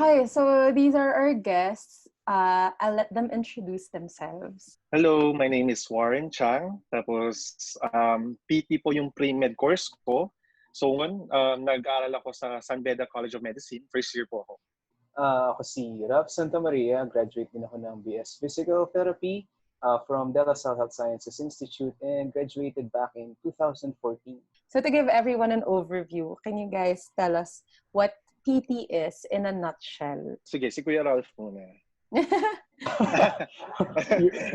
Okay, so these are our guests. I'll let them introduce themselves. Hello, my name is Warren Chang. Tapos, PT po yung pre-med course ko. So, nag-aaral ako sa San Beda College of Medicine. First year po ako. Ako si Rap Santa Maria. Graduate din ako ng BS Physical Therapy from De La Salle Health Sciences Institute and graduated back in 2014. So to give everyone an overview, can you guys tell us what PT is in a nutshell? Sige, si Kuya Ralph muna.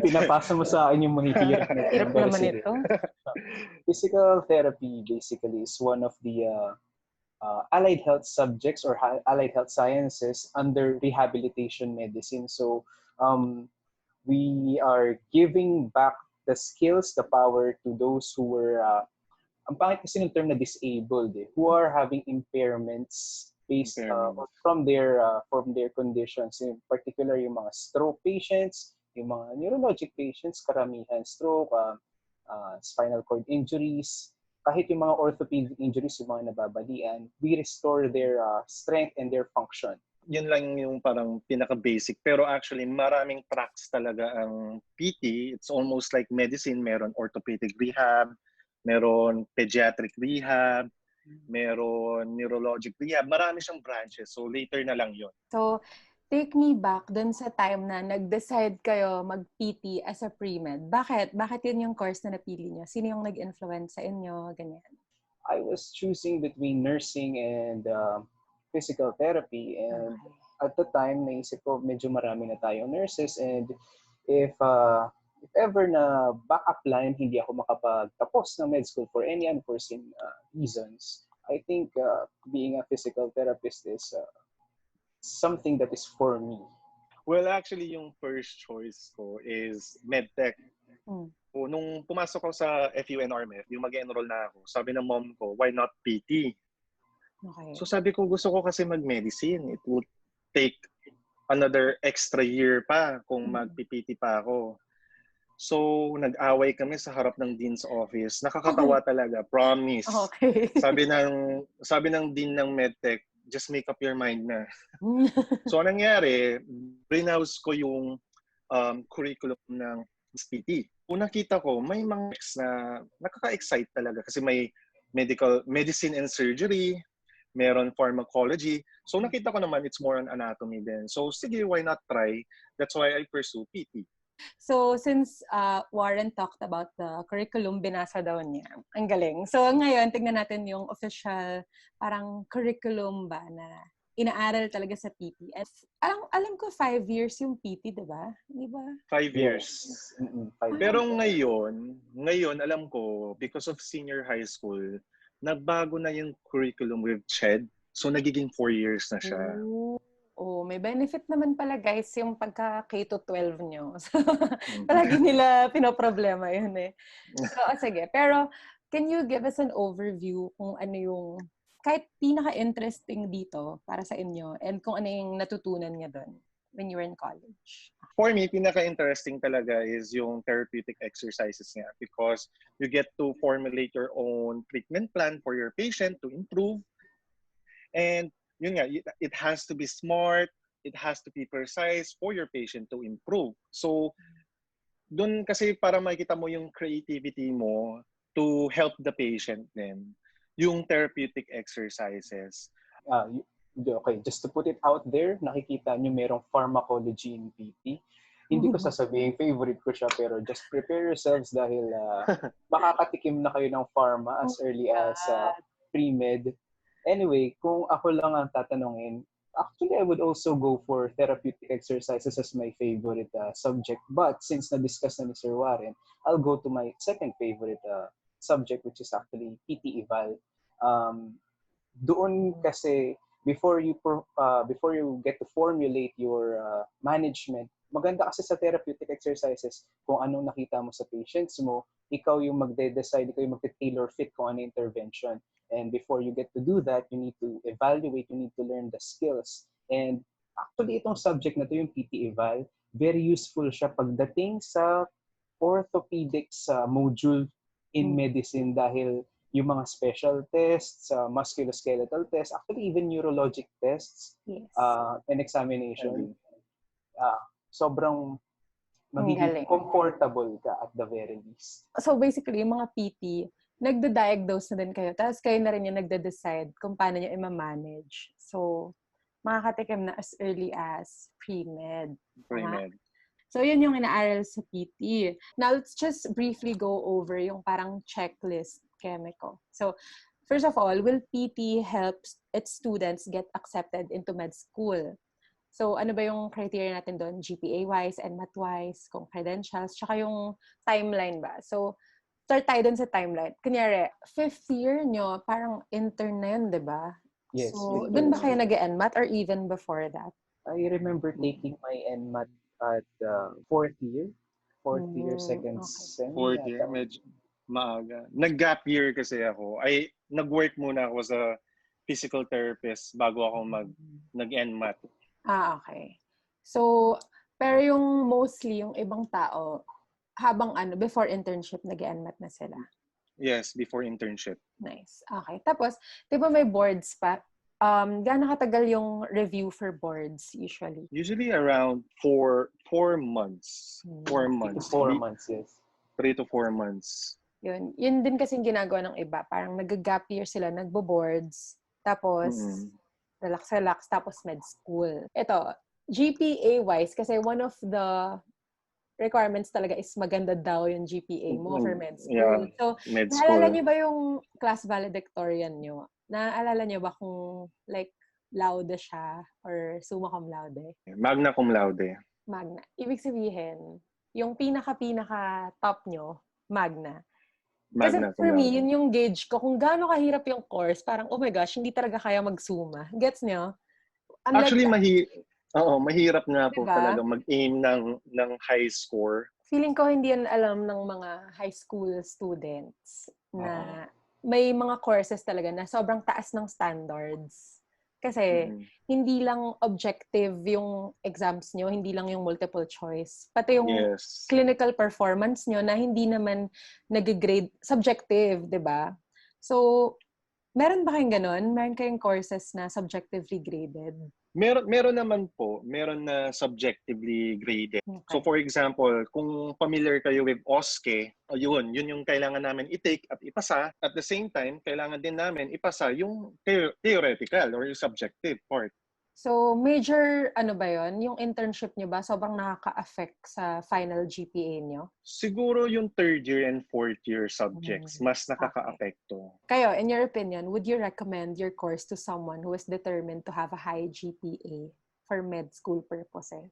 Pinapasa mo sa akin yung mahihirap na. Hirap naman ito. Physical therapy basically is one of the allied health subjects or allied health sciences under rehabilitation medicine. So we are giving back the skills, the power to those who were, ang pangit kasi ng term na disabled, who are having impairments based from their conditions. In particular, yung mga stroke patients, yung mga neurologic patients, karamihan stroke, spinal cord injuries, kahit yung mga orthopedic injuries, yung mga nababalian, we restore their strength and their function. Yun lang yung parang pinaka-basic. Pero actually, maraming tracks talaga ang PT. It's almost like medicine. Meron orthopedic rehab, meron pediatric rehab, meron neurologic rehab. Marami siyang branches. So, later na lang yun. So, take me back dun sa time na nag-decide kayo mag-PT as a pre-med. Bakit? Bakit yun yung course na napili niyo? Sino yung nag-influence sa inyo? Ganyan. I was choosing between nursing and physical therapy. And at the time, naisip ko medyo marami na tayong nurses. And if ever na backup line, hindi ako makapagtapos ng med school for any unforeseen reasons, I think being a physical therapist is something that is for me. Well, actually, yung first choice ko is medtech. Nung pumasok ako sa FUNRMF, yung mag-enroll na ako, sabi ng mom ko, why not PT? Okay. So sabi ko, gusto ko kasi mag-medicine. It would take another extra year pa kung mag-PT pa ako. So, nag-away kami sa harap ng dean's office. Nakakatawa talaga, promise. Okay. Sabi ng dean ng medtech, just make up your mind na. So, anong nangyari, browse ko yung curriculum ng PT. Kung nakita ko, may mga na nakaka-excite talaga kasi may medicine and surgery, meron pharmacology. So, nakita ko naman, it's more on anatomy din. So, sige, why not try? That's why I pursue PT. So, since Warren talked about the curriculum, binasa daw niya. Ang galing. So, ngayon, tingnan natin yung official parang curriculum ba na inaaral talaga sa PT. At alam ko 5 years yung PT, di ba? Di ba? 5 years. Yes. Pero ngayon, alam ko, because of senior high school, nagbago na yung curriculum with CHED. So, nagiging 4 years na siya. Oh, may benefit naman pala guys yung pagka K-12 nyo. So, palagi nila pinoproblema yun eh. So, sige. Pero, can you give us an overview kung ano yung kahit pinaka-interesting dito para sa inyo and kung ano yung natutunan niya doon when you were in college? For me, pinaka-interesting talaga is yung therapeutic exercises niya because you get to formulate your own treatment plan for your patient to improve. And yun nga, it has to be smart, it has to be precise for your patient to improve. So, dun kasi para makita mo yung creativity mo to help the patient din, yung therapeutic exercises. Okay, just to put it out there, nakikita nyo merong pharmacology in PT. Hindi ko sasabihin favorite ko siya, pero just prepare yourselves dahil makakatikim na kayo ng pharma as early as pre-med. Anyway, kung ako lang ang tatanungin, actually I would also go for therapeutic exercises as my favorite subject. But since na-discuss na ni Sir Warren, I'll go to my second favorite subject, which is actually PT Eval. Doon kasi before you get to formulate your management, maganda kasi sa therapeutic exercises kung anong nakita mo sa patients mo, ikaw yung magde-decide, ikaw yung magte-tailor fit kung ano intervention. And before you get to do that, you need to evaluate, you need to learn the skills. And actually, itong subject na to, yung PT Eval, very useful siya pagdating sa orthopedics module in medicine dahil yung mga special tests, musculoskeletal tests, actually even neurologic tests, Yes. and examination, sobrang magiging Galing. comfortable ka at the very least. So basically, yung mga PT, nagda-diagnose na din kayo. Tapos kayo na rin yung nagda-decide kung paano nyo i-manage. So, makakatikim na as early as pre-med. Pre-med. So, yun yung inaaral sa PT. Now, let's just briefly go over yung parang checklist chemical. So, first of all, will PT help its students get accepted into med school? So, ano ba yung criteria natin doon? GPA-wise, NMAT-wise, kung credentials, tsaka yung timeline ba? So, start tayo doon sa timeline. Kunyari, 5th year nyo, parang intern na yun, di ba? Yes. So, doon ba kayo nag-NMAT or even before that? I remember taking my NMAT at 4th year. 4th year, second sem. 4th year, medyo maaga. Nag-gap year kasi ako. Nag-work muna ako sa physical therapist bago ako nag-NMAT. Okay. So, pero yung mostly, yung ibang tao, habang before internship, nag-NMAT na sila. Yes, before internship. Nice. Okay. Tapos, di ba may boards pa? Gaano katagal yung review for boards usually? Usually around 4 months. 4 months. 4 months, yes. 3 to 4 months. Yun din kasing ginagawa ng iba. Parang nag-gap year sila, nagbo-boards. Tapos, relax, tapos med school. Ito, GPA-wise, kasi one of the requirements talaga is maganda daw yung GPA mo for med school. Yeah, So, med naalala school. niyo ba yung class valedictorian niyo? Naalala niyo ba kung like laude siya or summa cum laude? Magna cum laude. Magna. Ibig sabihin, yung pinaka top nyo, magna. Kasi for me, yun yung gauge ko. Kung gaano kahirap yung course, parang, oh my gosh, hindi talaga kaya mag-summa. Gets nyo? Actually, mahirap nga po diba? talaga mag-aim ng high score. Feeling ko hindi yan alam ng mga high school students na may mga courses talaga na sobrang taas ng standards. Kasi hindi lang objective yung exams nyo, hindi lang yung multiple choice. Pati yung clinical performance nyo na hindi naman nag-grade, subjective, di ba? So, meron ba kayong ganun? Meron kayong courses na subjectively graded? Meron naman po. Meron na subjectively graded. Okay. So for example, kung familiar kayo with OSCE, yun yung kailangan namin i-take at ipasa. At the same time, kailangan din namin ipasa yung theoretical or yung subjective part. So, major, ba yun? Yung internship nyo ba, sobrang nakaka-affect sa final GPA nyo? Siguro yung 3rd year and 4th year subjects, mas nakaka-apekto. Kayo, in your opinion, would you recommend your course to someone who is determined to have a high GPA for med school purposes?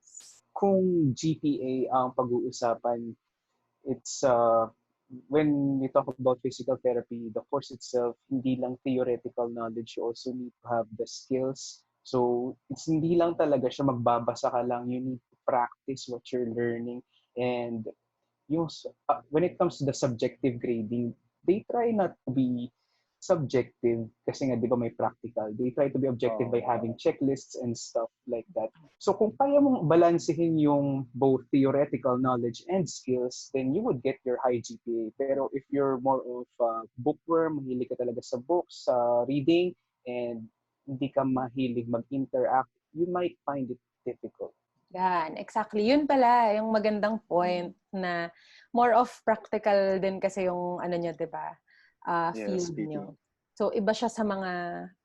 Kung GPA ang pag-uusapan, it's when we talk about physical therapy, the course itself, hindi lang theoretical knowledge, you also need to have the skills. So, it's hindi lang talaga siya magbabasa ka lang. You need to practice what you're learning. And when it comes to the subjective grading, they try not to be subjective kasi nga, di ba, may practical. They try to be objective by having checklists and stuff like that. So, kung kaya mong balansehin yung both theoretical knowledge and skills, then you would get your high GPA. Pero if you're more of a bookworm, mahilig ka talaga sa books, sa reading, and hindi ka mahilig mag-interact, you might find it difficult. Yan, exactly. Yun pala, yung magandang point na more of practical din kasi yung nyo, diba? Field nyo. So, iba siya sa mga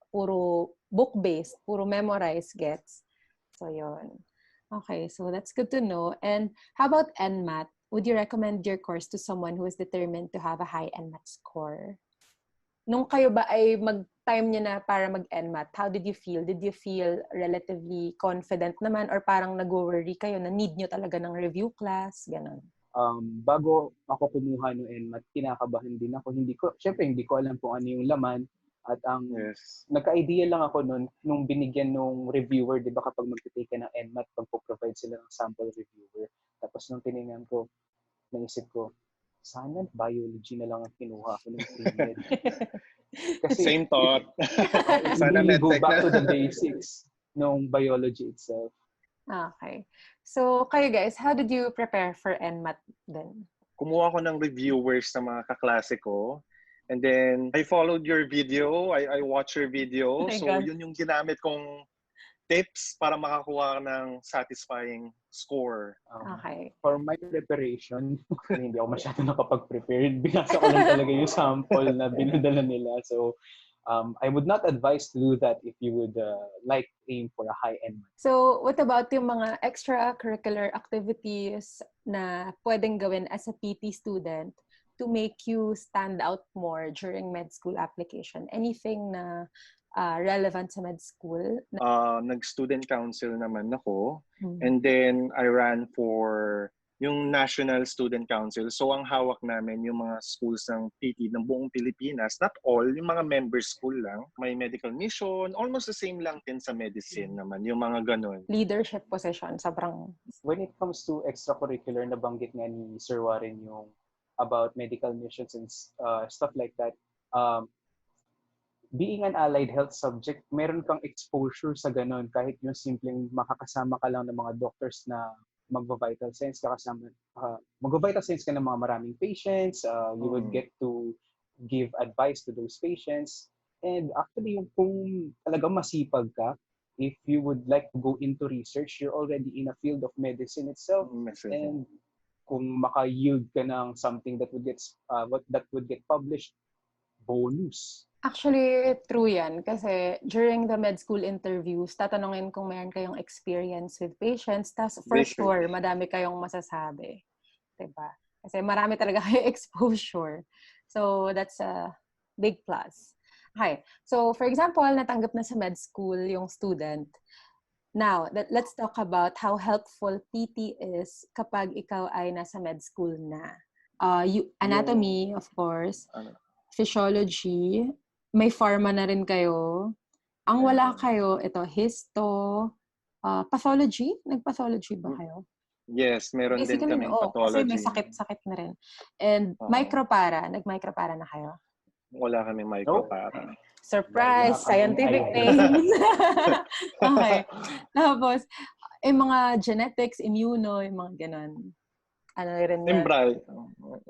puro book-based, puro memorize gets. So, yun. Okay, so that's good to know. And how about NMAT? Would you recommend your course to someone who is determined to have a high NMAT score? Nung kayo ba ay mag-time nyo na para mag-NMAT, how did you feel? Did you feel relatively confident naman or parang nag-worry kayo na need nyo talaga ng review class? Ganon. Bago ako kumuha ng NMAT, kinakabahan din ako. Syempre, hindi ko alam kung ano yung laman. At nagka-idea lang ako nung binigyan nung reviewer, di ba kapag mag-take ka ng NMAT, pag-provide sila ng sample reviewer. Tapos nung tinignan ko, naisip ko, sana biology na lang ang kinuha ko ng pre-med. Kasi same thought. Sana really go back to the basics ng biology itself. Okay. So, kayo guys, how did you prepare for NMAT then? Kumuha ko ng reviewers sa mga kaklase ko. And then, I followed your video. I watched your video. Oh my So, God. yun yung ginamit kong tips para makakuha ng satisfying score. Okay. For my preparation, hindi ako masyado nakapag-prepare. Binasa ko lang talaga yung sample na binadala nila. So, I would not advise to do that if you would aim for a high-end. So, what about yung mga extracurricular activities na pwedeng gawin as a PT student to make you stand out more during med school application? Anything na relevant sa med school? Nag-student council naman ako. And then, I ran for yung National Student Council. So, ang hawak namin yung mga schools ng PT ng buong Pilipinas. Not all, yung mga member school lang. May medical mission. Almost the same lang din sa medicine naman. Yung mga ganun. Leadership position, sobrang... When it comes to extracurricular, nabanggit nga ni Sir Warren yung about medical missions and stuff like that. Being an allied health subject, meron kang exposure sa ganun kahit yung simpleng makakasama ka lang ng mga doctors na magva-vital signs ka kasama. Magva-vital signs ka ng mga maraming patients. You would get to give advice to those patients. And actually, yung kung talagang masipag ka, if you would like to go into research, you're already in a field of medicine itself. And kung maka-yield ka ng something that would get published, bonus. Actually, true yan. Kasi during the med school interviews, tatanungin kung meron kayong experience with patients. Tas for sure, madami kayong masasabi. Diba? Kasi marami talaga kayo exposure. So, that's a big plus. Okay. So, for example, natanggap na sa med school yung student. Now, let's talk about how helpful PT is kapag ikaw ay nasa med school na. Anatomy, of course. Physiology. May pharma na rin kayo. Ang wala kayo, ito, histo, pathology. Nag-pathology ba kayo? Yes, meron Basically, din kaming pathology. Kasi may sakit-sakit na rin. And micropara. Nag-micropara na kayo? Wala kaming micropara. Surprise! Scientific names! Okay. Tapos, yung mga genetics, immuno, yung mga ganon. Ano rin yun?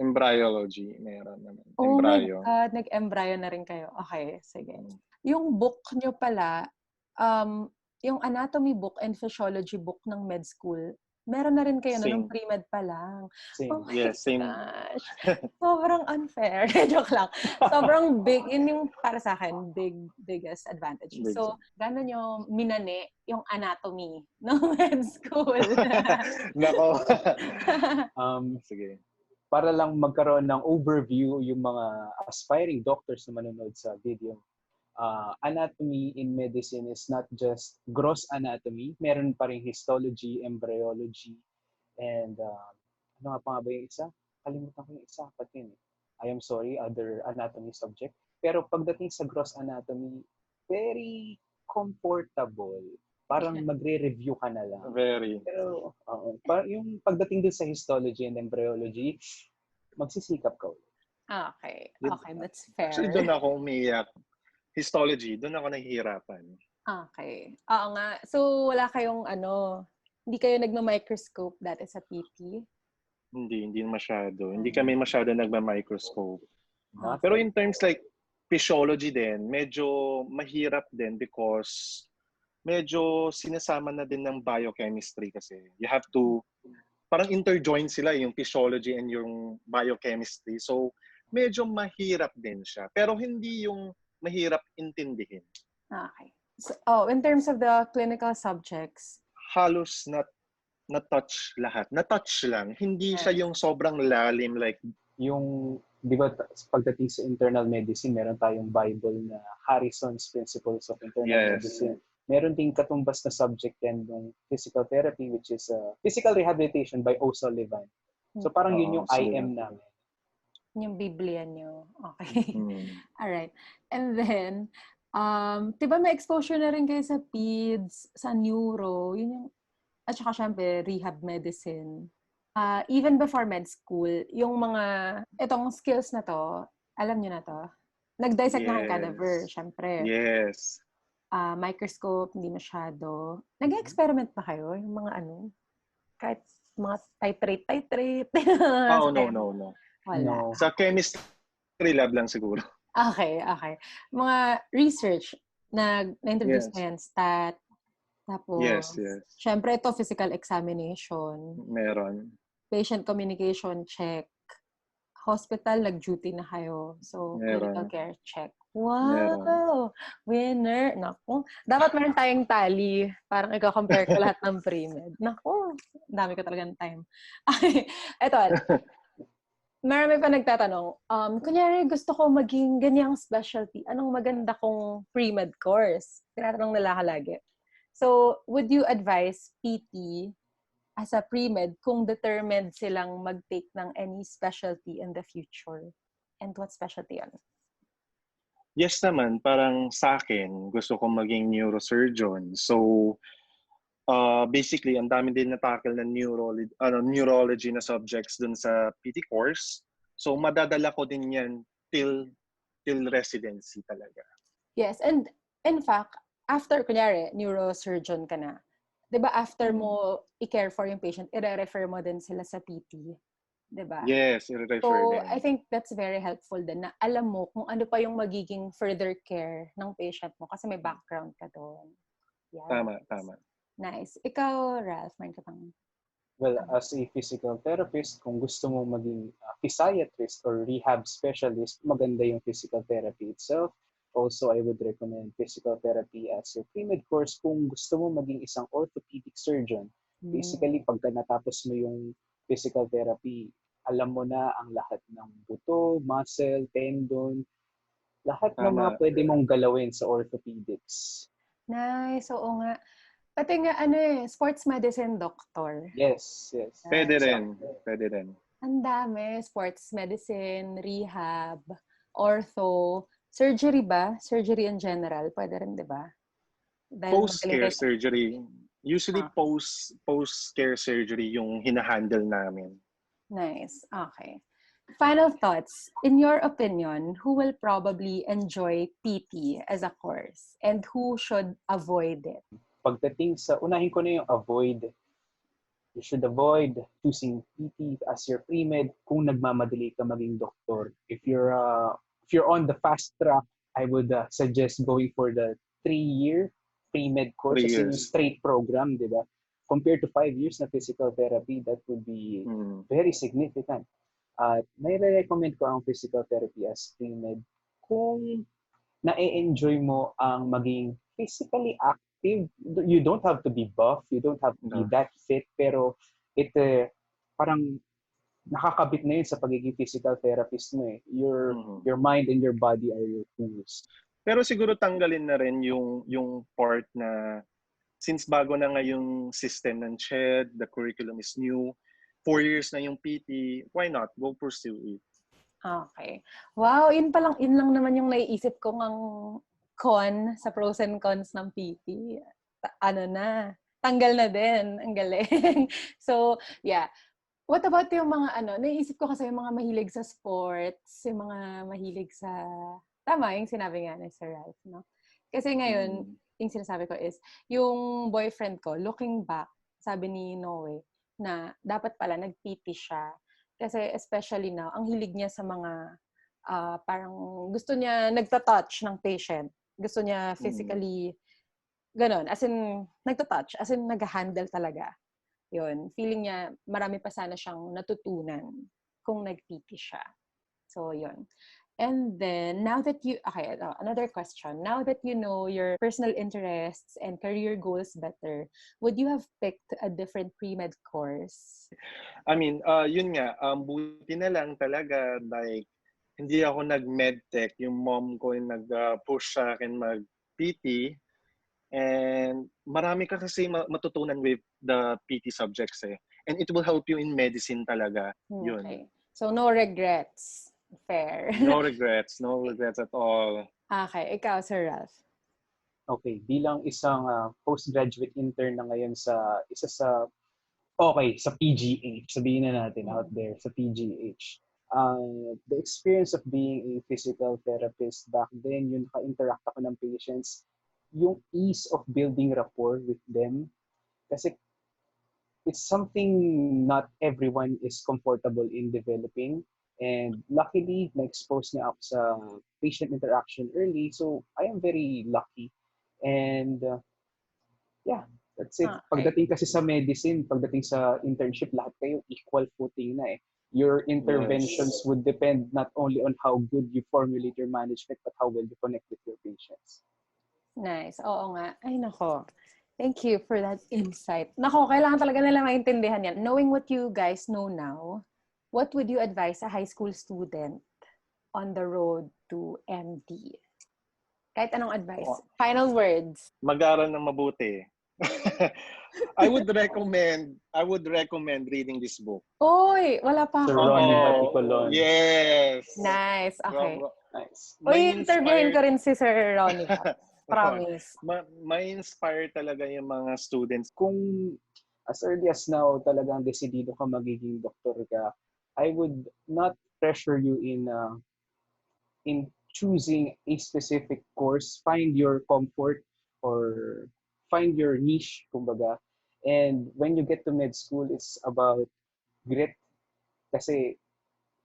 Embryology, meron naman. Oh my God, nag-embryo na rin kayo. Okay, sige. Yung book nyo pala, yung anatomy book and physiology book ng med school, meron na rin kayo ng pre-med pa lang. Same. Oh my gosh. Sobrang unfair. Joke lang. Sobrang big. Yun yung para sa akin, biggest advantage. So, gano'n yung minane yung anatomy ng med school. Nako. Sige. Para lang magkaroon ng overview yung mga aspiring doctors na manonood sa video. Anatomy in medicine is not just gross anatomy. Meron pa rin histology, embryology, and ano nga pa nga ba yung isa? Kalimutan ko yung isa. Pati I am sorry, other anatomy subject. Pero pagdating sa gross anatomy, very comfortable. Parang magre-review ka na lang. Very. Pero yung pagdating din sa histology and embryology, magsisikap ka ulit. Okay, that's fair. Actually, doon ako umiyak. Histology, doon ako nahihirapan. Okay. Oo nga. So, wala kayong hindi kayo nagma-microscope dati sa PT? Hindi masyado. Hindi kami masyado nagma-microscope. Pero in terms like physiology din, medyo mahirap din because medyo sinasama na din ng biochemistry kasi. You have to, parang interjoin sila yung physiology and yung biochemistry. So, medyo mahirap din siya. Pero hindi yung mahirap intindihin. Okay. So, in terms of the clinical subjects? Halos na-touch lahat. Na-touch lang. Hindi siya yung sobrang lalim like... Yung, di ba, pagdating sa internal medicine, meron tayong Bible na Harrison's Principles of Internal Medicine. Meron ding katumbas na subject yan ng physical therapy, which is physical rehabilitation by O'Sullivan. So parang yun yung IM namin. Yung Biblia nyo. Okay. Alright. And then, diba may exposure na rin kayo sa PEDS, sa neuro, yun yung, at saka syempre, rehab medicine. Even before med school, yung mga, itong skills na to, alam nyo na to, nag-dissect na kang cadaver, syempre. Yes. Microscope, hindi masyado. Nag-experiment pa kayo? Yung mga kahit mga titrate. No. Wala. Sa chemistry Pre-lab lang siguro. Okay, okay. Mga research na-introduce Yes. na yan, stat, tapos, Yes. syempre ito, physical examination, Meron. patient communication check, hospital, nag-duty na kayo. So, clinical Meron. care check. Meron. Wow! Winner! Naku, dapat meron tayong tally. Parang ikaw-compare ko lahat ng pre-med. Naku, dami ko talagang time. Ay, eto, marami pa nagtatanong, kunyari gusto ko maging ganyang specialty, anong maganda kong pre-med course? Tinatanong nila ka lagi. So, would you advise PT as a pre-med kung determined silang mag-take ng any specialty in the future? And what specialty yan? Yes naman, parang sa akin, gusto ko maging neurosurgeon. So, basically, ang dami din na-tackle na neurology na subjects dun sa PT course. So, madadala ko din yan till residency talaga. Yes, and in fact, after, kunyari, neurosurgeon ka na, di ba after mo i-care for yung patient, i-refer mo din sila sa PT. Di ba? Yes, i-refer So, din. I think that's very helpful din na alam mo kung ano pa yung magiging further care ng patient mo kasi may background ka doon. Yes. Tama. Nice. Ikaw, Ralph, may ka pang... Well, as a physical therapist, kung gusto mo maging physiatrist or rehab specialist, maganda yung physical therapy itself. Also, I would recommend physical therapy as your pre-med course kung gusto mo maging isang orthopedic surgeon. Basically, pagka natapos mo yung physical therapy, alam mo na ang lahat ng buto, muscle, tendon, lahat ng mga Tama. pwede mong galawin sa orthopedics. Nice. Oo nga. Pati nga, sports medicine doctor. Yes. Pwede rin. Ang dami. Sports medicine, rehab, ortho, surgery ba? Surgery in general. Pwede rin, di ba? Post-care surgery. Usually, post-care surgery yung hinahandle namin. Nice. Okay. Final thoughts. In your opinion, who will probably enjoy PT as a course and who should avoid it? Pagdating sa, unahin ko na yung avoid. You should avoid choosing PT as your pre-med kung nagmamadali ka maging doktor. If you're on the fast track, I would suggest going for the 3-year pre-med course. 3 As in yung years. straight program, di ba? Compared to 5 years na physical therapy, that would be very significant. May recommend ko ang physical therapy as pre-med kung na-enjoy mo ang maging physically active. You don't have to be buff, you don't have to be that fit, pero parang nakakabit na yun sa pagiging physical therapist mo eh. Your mind and your body are your tools. Pero siguro tanggalin na rin yung part na since bago na nga yung system ng CHED, the curriculum is new, 4 years na yung PT, why not? Go pursue it. Okay. Wow, yun lang naman yung naiisip ko ng sa pros and cons ng PT. Tanggal na din. Ang galing. So, yeah. What about yung mga naiisip ko kasi yung mga mahilig sa sports, yung mga mahilig sa, tama, yung sinabi nga ni Sir Ralph, no? Kasi ngayon, yung sinasabi ko is, yung boyfriend ko, looking back, sabi ni Noe, na dapat pala nag-PT siya. Kasi especially now, ang hilig niya sa mga, parang gusto niya nagta-touch ng patient. Gusto niya physically, ganon, as in, nagta-touch, as in, nag-handle talaga. Yun, feeling niya, marami pa sana siyang natutunan kung nag-PT siya. So, yun. And then, another question. Now that you know your personal interests and career goals better, would you have picked a different pre-med course? I mean, yun nga, buti na lang talaga, like, hindi ako nag-medtech. Yung mom ko yung nag-push sa akin mag-PT. And marami ka kasi matutunan with the PT subjects eh. And it will help you in medicine talaga. Yun. Okay. So, no regrets. Fair. No regrets at all. Okay. Ikaw, Sir Ralph. Okay. Bilang isang postgraduate intern na ngayon sa sa PGH. Sabihin na natin out there sa PGH. The experience of being a physical therapist back then, yung naka-interact ako ng patients, yung ease of building rapport with them. Kasi it's something not everyone is comfortable in developing. And luckily, na-expose niya ako sa patient interaction early. So, I am very lucky. And yeah, that's it. Okay. Pagdating kasi sa medicine, pagdating sa internship, lahat kayo equal footing na eh. Your interventions would depend not only on how good you formulate your management, but how well you connect with your patients. Nice. Oo nga. Ay, nako. Thank you for that insight. Nako, kailangan talaga nila maintindihan yan. Knowing what you guys know now, what would you advise a high school student on the road to MD? Kahit anong advice. Final words. Mag-aral ng mabuti. I would recommend reading this book. Oy, wala pa Sir ako. Ronnie Baticolon. Yes. Nice. Okay. Nice. Uy, interviewin ko rin si Sir Ronnie. Promise. Ma-inspire talaga yung mga students. Kung as early as now talagang desidido ka magiging doktor ka, I would not pressure you in choosing a specific course. Find your comfort or find your niche, kumbaga. And when you get to med school, it's about grit. Kasi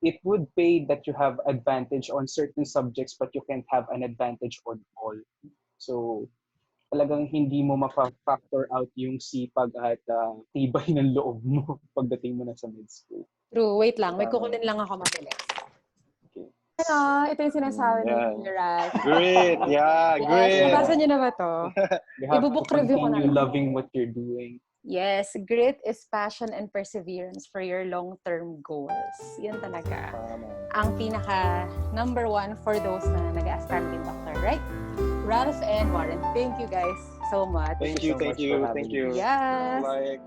it would pay that you have advantage on certain subjects but you can't have an advantage on all. So, talagang hindi mo mapa-factor out yung sipag at tibay ng loob mo pagdating mo na sa med school. True. Wait lang. May kukunin lang ako mabilis. Okay. Ano, ito yung sinasabi ni Raz. Great. Yeah, great. Nabasa niyo na ba to? You have Ibubook to review ko na continue lang. loving what you're doing. Yes, grit is passion and perseverance for your long-term goals. Yan talaga. Ang pinaka number one for those na nag-aspire doctor, right? Ralph and Warren, thank you guys so much. Thank you. Thank you. Yes. Like,